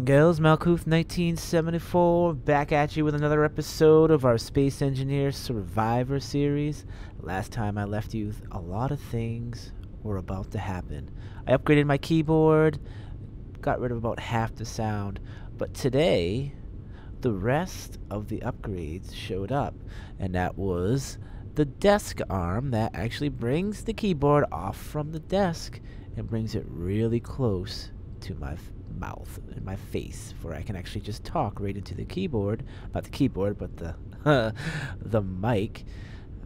and girls, Malkuths 1974 back at you with another episode of our Space Engineer Survivor series. Last time I left you, a lot of things were about to happen. I upgraded my keyboard, got rid of about half the sound, but today the rest of the upgrades showed up, and that was the desk arm that actually brings the keyboard off from the desk and brings it really close to my mouth and my face, where I can actually just talk right into the keyboard. Not the keyboard, but the the mic.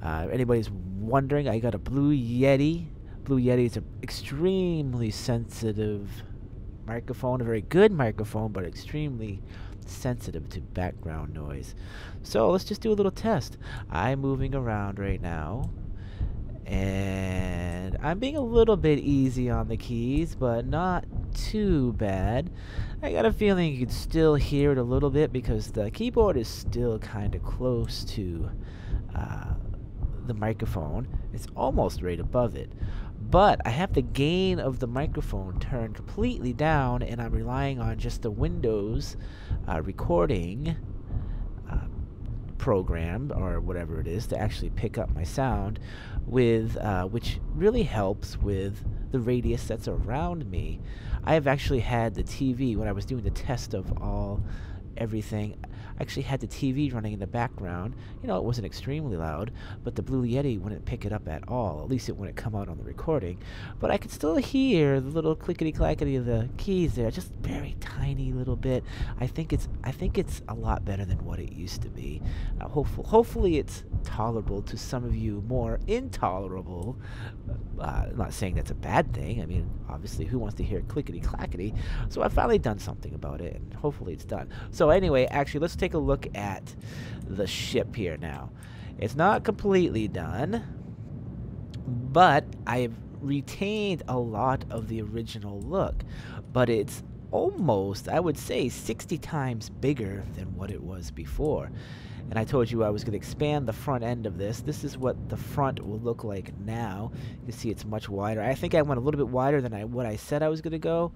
Anybody's wondering, I got a Blue Yeti. Blue Yeti is an extremely sensitive microphone, a very good microphone, but extremely sensitive to background noise. So let's just do a little test. I'm moving around right now, and I'm being a little bit easy on the keys, but not too bad. I got a feeling you can still hear it a little bit because the keyboard is still kind of close to the microphone. It's almost right above it, but I have the gain of the microphone turned completely down, and I'm relying on just the Windows recording program or whatever it is to actually pick up my sound with which really helps with the radius that's around me. I have actually had the TV, when I was doing the test of everything, I actually had the TV running in the background. You know, it wasn't extremely loud, but the Blue Yeti wouldn't pick it up at all. At least it wouldn't come out on the recording. But I could still hear the little clickety-clackety of the keys there, just very tiny little bit. I think it's a lot better than what it used to be. Hopefully it's tolerable to some of you more intolerable. I'm not saying that's a bad thing. I mean, obviously, who wants to hear clickety-clackety? So I've finally done something about it, and hopefully it's done. So anyway, actually, let's take a look at the ship here now. It's not completely done, but I've retained a lot of the original look, but it's almost, I would say, 60 times bigger than what it was before. And I told you I was going to expand the front end of this. This is what the front will look like now. You can see it's much wider. I think I went a little bit wider than what I said I was going to go.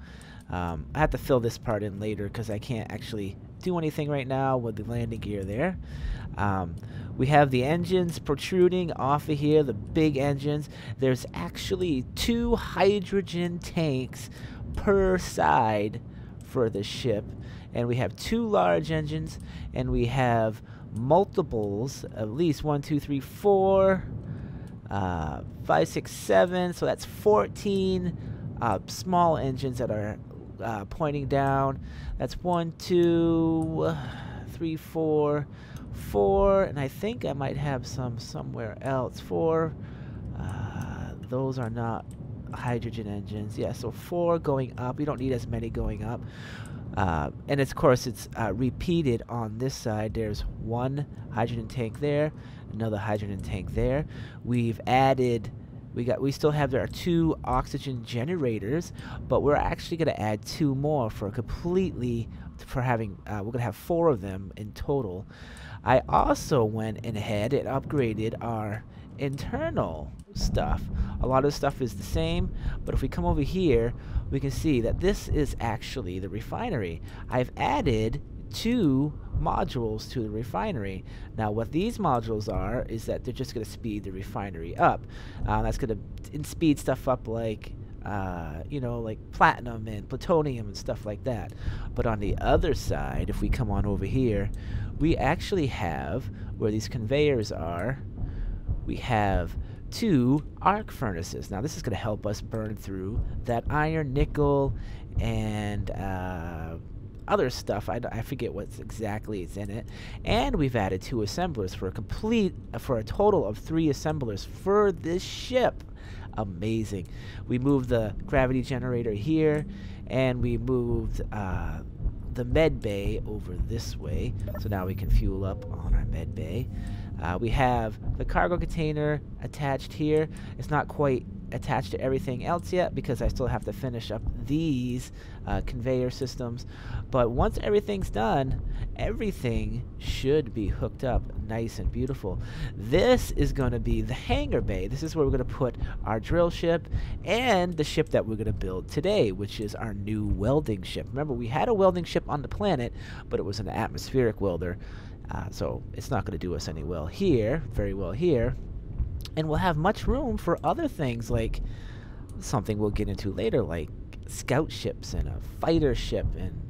I have to fill this part in later because I can't actually do anything right now with the landing gear there. We have the engines protruding off of here, the big engines. There's actually 2 hydrogen tanks per side for the ship. And we have 2 large engines, and we have multiples, at least 1, 2, 3, 4, 5, 6, 7. So that's 14 small engines that are pointing down. That's 1, 2, 3, 4, 4, and I think I might have some somewhere else. 4. Those are not hydrogen engines. Yeah, so 4 going up. We don't need as many going up. And of course it's repeated on this side. There's 1 hydrogen tank there, another hydrogen tank there. We've added, we still have there are 2 oxygen generators, but we're actually going to add 2 more for having we're going to have 4 of them in total. I also went ahead and upgraded our internal stuff. A lot of the stuff is the same, but if we come over here, we can see that this is actually the refinery. I've added 2 modules to the refinery. Now what these modules are is that they're just going to speed the refinery up. That's going to speed stuff up like you know, like platinum and plutonium and stuff like that. But on the other side, if we come on over here, we actually have, where these conveyors are, we have 2 arc furnaces. Now this is going to help us burn through that iron, nickel, and other stuff. I forget what's exactly is in it. And we've added 2 assemblers for a total of 3 assemblers for this ship. Amazing. We moved the gravity generator here, and we moved the med bay over this way, so now we can fuel up on our med bay. We have the cargo container attached here. It's not quite attached to everything else yet because I still have to finish up these conveyor systems. But once everything's done, everything should be hooked up nice and beautiful. This is going to be the hangar bay. This is where we're going to put our drill ship and the ship that we're going to build today, which is our new welding ship. Remember, we had a welding ship on the planet, but it was an atmospheric welder. So it's not going to do us very well here. And we'll have much room for other things, like something we'll get into later, like scout ships and a fighter ship and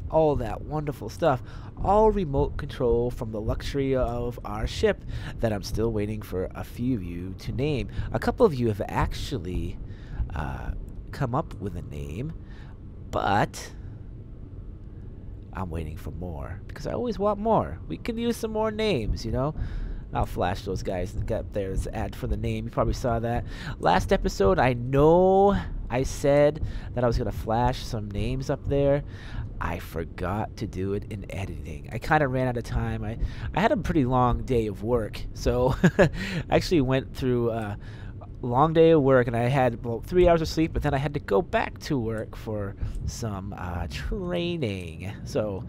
all that wonderful stuff. All remote control from the luxury of our ship that I'm still waiting for a few of you to name. A couple of you have actually come up with a name, but I'm waiting for more because I always want more. We can use some more names, you know. I'll flash those guys and get there's ad for the name. You probably saw that last episode. I know I said that I was gonna flash some names up there. I forgot to do it in editing. I kind of ran out of time. I had a pretty long day of work, so I actually went through a long day of work, and I had about 3 hours of sleep, but then I had to go back to work for some training. So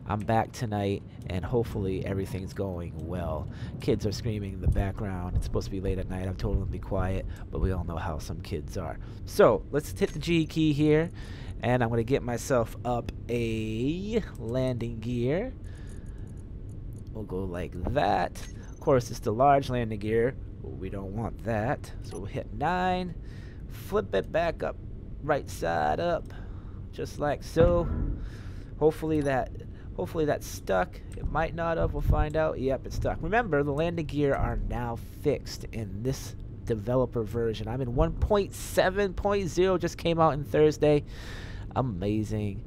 I'm back tonight, and hopefully everything's going well. Kids are screaming in the background. It's supposed to be late at night. I've told them to be quiet, but we all know how some kids are. So let's hit the G key here, and I'm going to get myself up a landing gear. We'll go like that. Of course, it's the large landing gear. We don't want that, so we'll hit 9, flip it back up, right side up, just like so. Hopefully that's stuck. It might not have. We'll find out. Yep, it's stuck. Remember, the landing gear are now fixed in this developer version. I'm in 1.7.0. Just came out on Thursday. Amazing.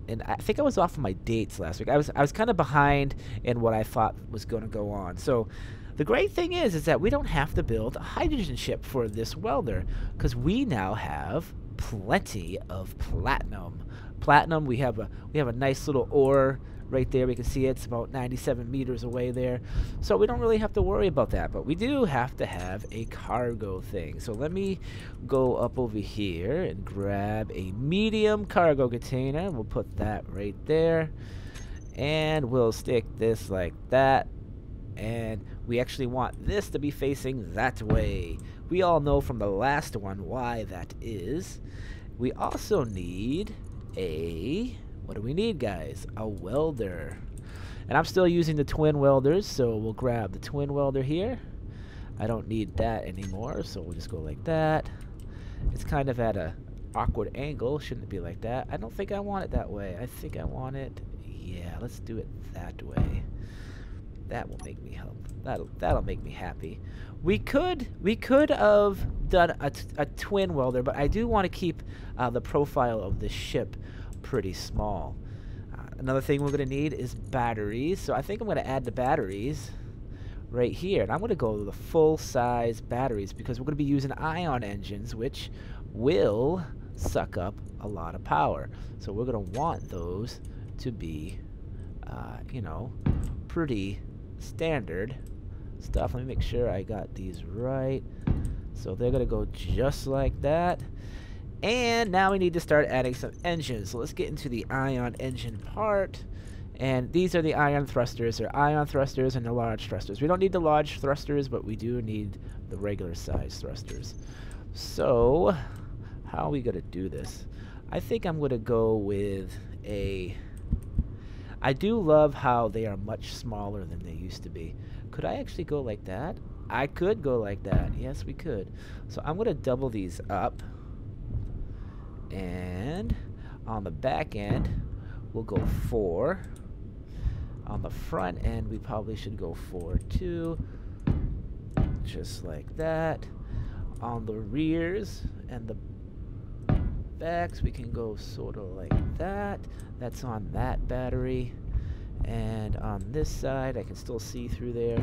And I think I was off of my dates last week. I was kind of behind in what I thought was going to go on. So the great thing is that we don't have to build a hydrogen ship for this welder because we now have plenty of platinum. Platinum, we have a nice little ore right there. We can see it's about 97 meters away there. So we don't really have to worry about that, but we do have to have a cargo thing. So let me go up over here and grab a medium cargo container. We'll put that right there, and we'll stick this like that. And we actually want this to be facing that way. We all know from the last one why that is. We also need what do we need, guys? A welder. And I'm still using the twin welders, so we'll grab the twin welder here. I don't need that anymore, so we'll just go like that. It's kind of at a awkward angle. Shouldn't it be like that? I don't think I want it that way. I think I want it, yeah, let's do it that way. That will make me help. That'll make me happy. We could have done a twin welder, but I do want to keep the profile of this ship pretty small. Another thing we're going to need is batteries. So I think I'm going to add the batteries right here, and I'm going to go to the full-size batteries because we're going to be using ion engines, which will suck up a lot of power. So we're going to want those to be, you know, pretty standard stuff. Let me make sure I got these right. So they're gonna go just like that. And now we need to start adding some engines. So let's get into the ion engine part. And these are the ion thrusters. They're ion thrusters and the large thrusters. We don't need the large thrusters, but we do need the regular size thrusters. So how are we gonna do this? I think I'm gonna go with a I do love how they are much smaller than they used to be. Could I actually go like that? I could go like that. Yes, we could. So I'm going to double these up. And on the back end, we'll go 4. On the front end, we probably should go 4 too. Just like that. On the rears and the backs, we can go sort of like that. That's on that battery. And on this side, I can still see through there.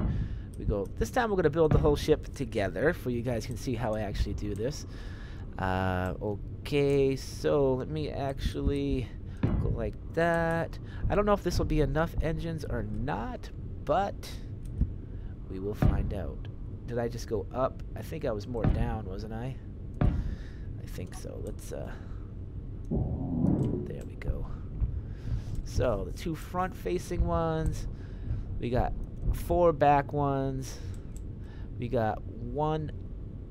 We go, this time we're going to build the whole ship together for you guys can see how I actually do this. Okay, so let me actually go like that. I don't know if this will be enough engines or not, but we will find out. did I just go up? I think I was more down, wasn't I? I think so. Let's, there we go. So, the 2 front-facing ones. We got 4 back ones. We got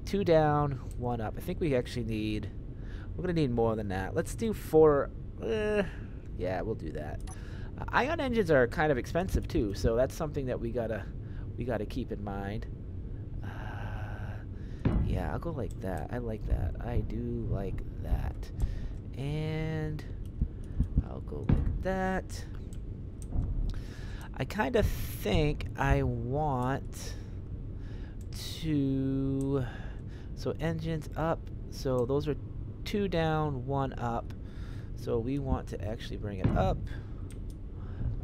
2 down, 1 up. I think we actually need, we're going to need more than that. Let's do 4, yeah, we'll do that. Ion engines are kind of expensive too, so that's something that we gotta keep in mind. Yeah, I'll go like that. I like that. I do like that. And I'll go like that. I kind of think I want to, so engines up, so those are 2 down, 1 up. So we want to actually bring it up,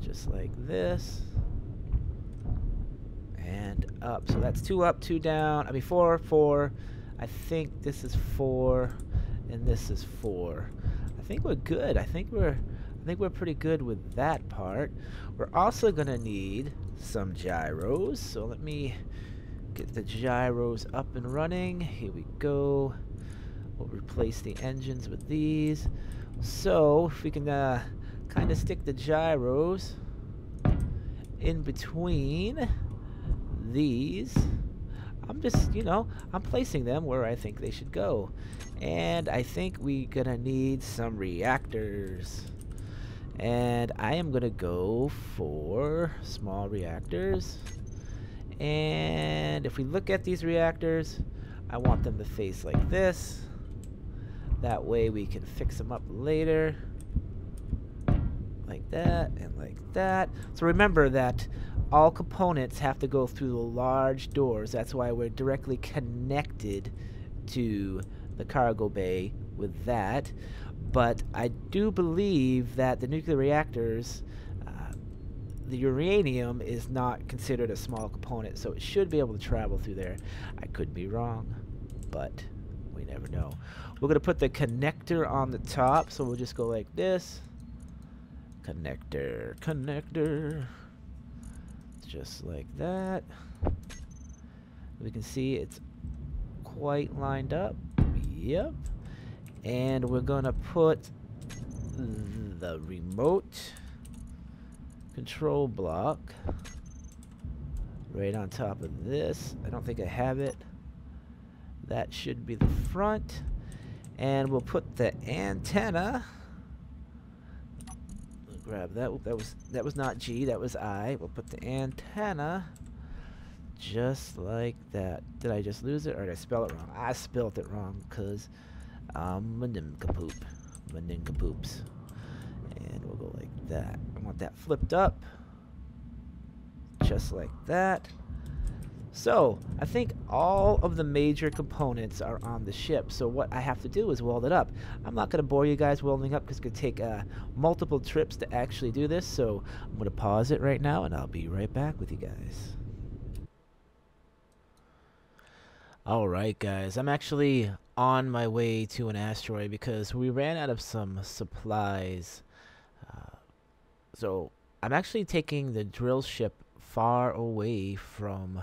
just like this. And up. So that's 2 up, 2 down. I mean 4, 4. I think this is 4, and this is 4. I think we're good. I think we're pretty good with that part. We're also gonna need some gyros. So let me get the gyros up and running. Here we go. We'll replace the engines with these. So if we can kind of stick the gyros in between these, I'm just, you know, I'm placing them where I think they should go. And I think we're gonna need some reactors. And I am gonna go for small reactors. And if we look at these reactors, I want them to face like this. That way we can fix them up later. Like that and like that. So remember that all components have to go through the large doors. That's why we're directly connected to the cargo bay with that. But I do believe that the nuclear reactors, the uranium is not considered a small component, so it should be able to travel through there. I could be wrong, but we never know. We're going to put the connector on the top, so we'll just go like this. Connector, connector. Just like that. We can see it's quite lined up. Yep. And we're going to put the remote control block right on top of this. I don't think I have it. That should be the front. And we'll put the antenna. We'll grab that. Oop, that was not G, that was I. We'll put the antenna just like that. Did I just lose it or did I spell it wrong? I spelled it wrong because I'm a nincompoop. I'm a nincompoops. And we'll go like that. I want that flipped up. Just like that. So, I think all of the major components are on the ship. So what I have to do is weld it up. I'm not going to bore you guys welding up because it's going to take multiple trips to actually do this. So I'm going to pause it right now and I'll be right back with you guys. Alright guys, I'm actually on my way to an asteroid because we ran out of some supplies. So I'm actually taking the drill ship far away from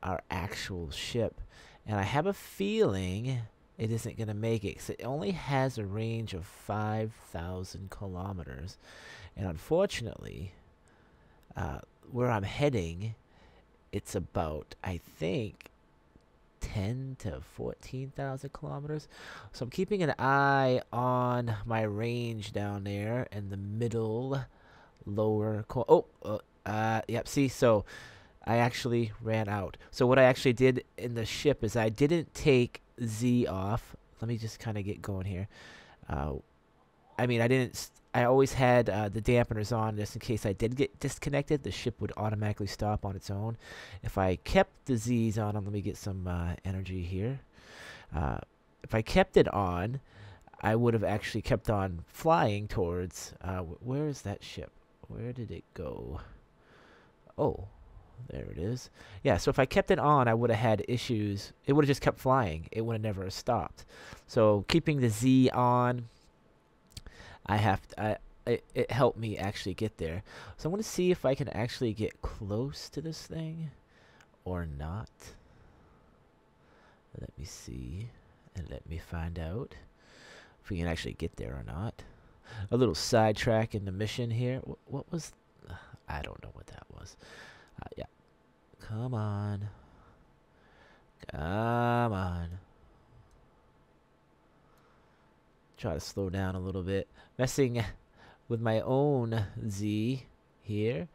our actual ship, and I have a feeling it isn't going to make it because it only has a range of 5,000 kilometers, and unfortunately where I'm heading, it's about, I think, 10 to 14,000 kilometers. So I'm keeping an eye on my range down there in the middle lower yep, see, so I actually ran out. So what I actually did in the ship is I didn't take Z off. Let me just kind of get going here. I always had the dampeners on just in case I did get disconnected. The ship would automatically stop on its own. If I kept the Z's on, let me get some energy here. If I kept it on, I would have actually kept on flying towards, where is that ship? Where did it go? Oh, there it is. Yeah, so if I kept it on, I would have had issues. It would have just kept flying. It would have never stopped. So keeping the Z on, it helped me actually get there. So I'm going to see if I can actually get close to this thing. or not. Let me see, and let me find out if we can actually get there or not. A little sidetrack in the mission here. What was... I don't know what that was. Yeah. Come on. Come on. Try to slow down a little bit. Messing with my own Z here.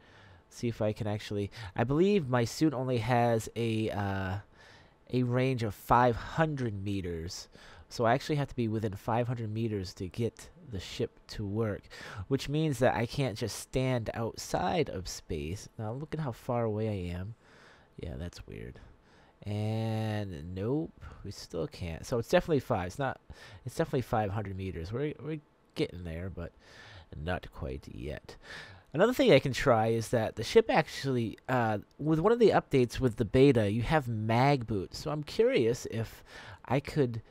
See if I can actually... I believe my suit only has a range of 500 meters. So I actually have to be within 500 meters to get the ship to work, which means that I can't just stand outside of space. Now look at how far away I am. Yeah, that's weird. And nope, we still can't. So it's definitely 5. It's definitely 500 meters. We're getting there, but not quite yet. Another thing I can try is that the ship actually, with one of the updates with the beta, you have mag boots. So I'm curious if I could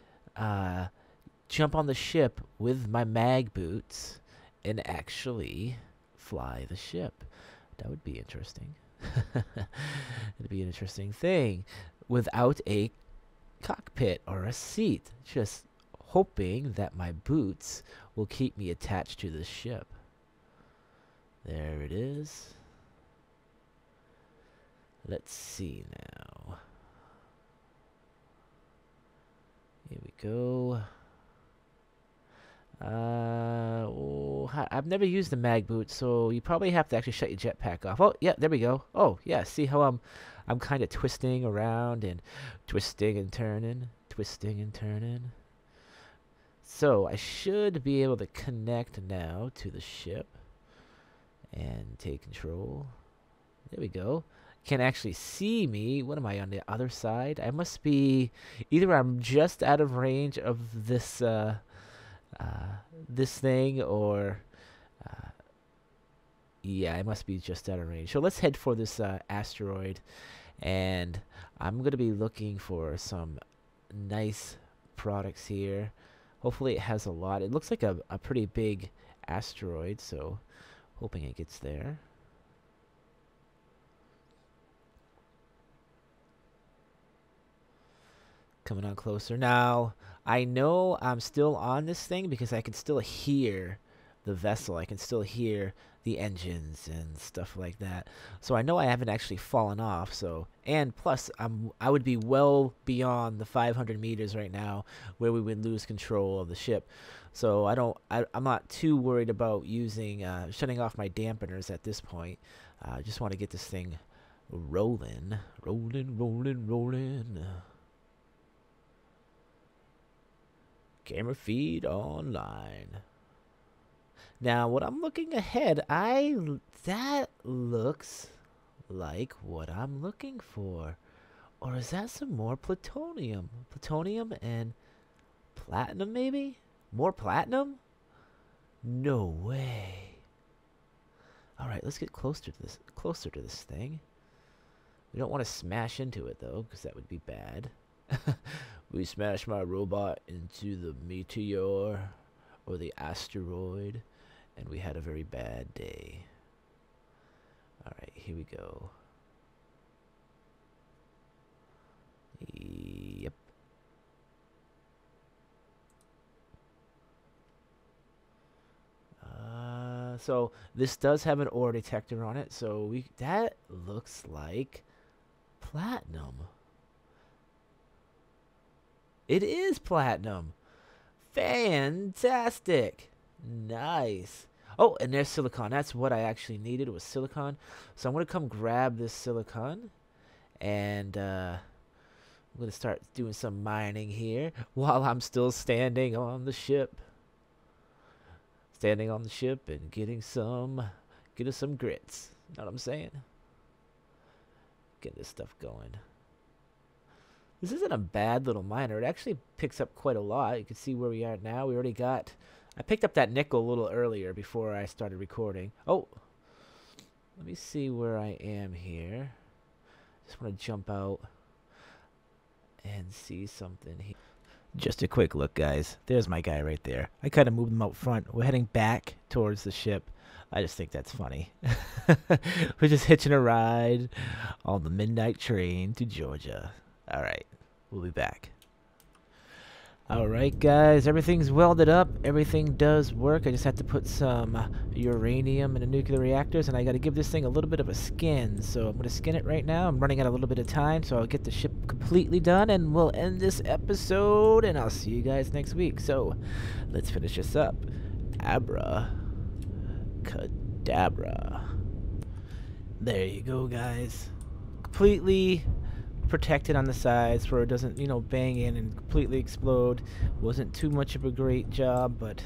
jump on the ship with my mag boots and actually fly the ship. That would be interesting. It'd be an interesting thing without a cockpit or a seat. Just hoping that my boots will keep me attached to the ship. There it is. Let's see now. Here we go. I've never used the mag boot, so you probably have to actually shut your jetpack off. Oh, yeah, there we go. Oh, yeah, see how I'm kind of twisting around and twisting and turning, twisting and turning. So I should be able to connect now to the ship and take control. There we go. Can actually see me. What am I on the other side? I must be either I'm just out of range of this this thing, or yeah, I must be just out of range. So let's head for this asteroid, and I'm gonna be looking for some nice products here. Hopefully it has a lot. It looks like a pretty big asteroid, so hoping it gets there. Coming on closer. Now, I know I'm still on this thing because I can still hear the vessel. I can still hear the engines and stuff like that. So I know I haven't actually fallen off. So, and plus, I would be well beyond the 500 meters right now where we would lose control of the ship. So I'm not too worried about using, shutting off my dampeners at this point. I just want to get this thing rolling. Rolling. Camera feed online. Now, what I'm looking ahead, that looks like what I'm looking for. Or is that some more plutonium? Plutonium and platinum, maybe? More platinum? No way. All right, let's get closer to this thing. We don't want to smash into it though, because that would be bad. We smashed my robot into the meteor or the asteroid, and we had a very bad day. Alright, here we go. Yep. So this does have an ore detector on it, so that looks like platinum. It is platinum. Fantastic. Nice. Oh, and there's silicon. That's what I actually needed, was silicon. So I'm going to come grab this silicon. And I'm going to start doing some mining here while I'm still standing on the ship. Standing on the ship and getting some grits. Know what I'm saying? Get this stuff going. This isn't a bad little miner. It actually picks up quite a lot. You can see where we are now. We already got... I picked up that nickel a little earlier before I started recording. Oh! Let me see where I am here. Just want to jump out and see something here. Just a quick look, guys. There's my guy right there. I kind of moved him out front. We're heading back towards the ship. I just think that's funny. We're just hitching a ride on the midnight train to Georgia. All right, we'll be back. All right, guys, everything's welded up. Everything does work. I just have to put some uranium in the nuclear reactors, and I got to give this thing a little bit of a skin. So I'm going to skin it right now. I'm running out a little bit of time, so I'll get the ship completely done, and we'll end this episode, and I'll see you guys next week. So let's finish this up. Abracadabra. There you go, guys. Completely protected on the sides where it doesn't, you know, bang in and completely explode. Wasn't too much of a great job, but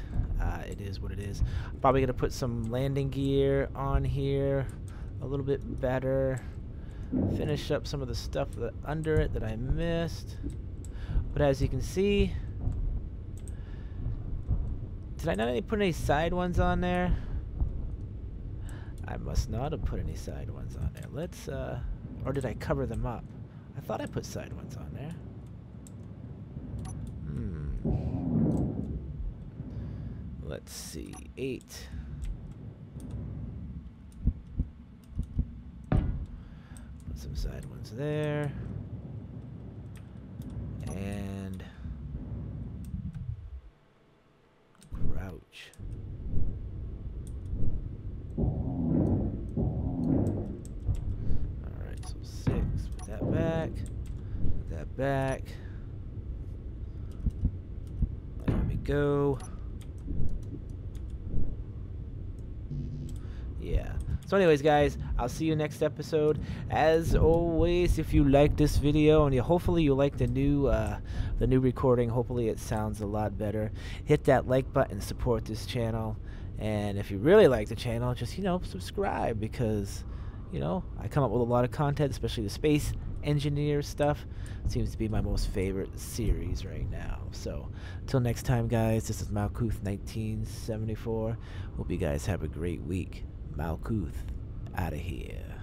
it is what it is. Probably gonna put some landing gear on here a little bit better. Finish up some of the stuff under it that I missed. But as you can see, did I not put any side ones on there? I must not have put any side ones on there. Let's or did I cover them up? I thought I put side ones on there. Let's see. 8. Put some side ones there. And crouch. Alright, so 6. Put that back. Put that back. There we go. Yeah. So anyways, guys, I'll see you next episode. As always, if you like this video and hopefully you like the new recording, hopefully it sounds a lot better. Hit that like button, support this channel, and if you really like the channel, just, you know, subscribe, because, you know, I come up with a lot of content, especially the space engineer stuff. It seems to be my most favorite series right now. So until next time, guys, this is Malkuth 1974. Hope you guys have a great week. Malkuth out of here.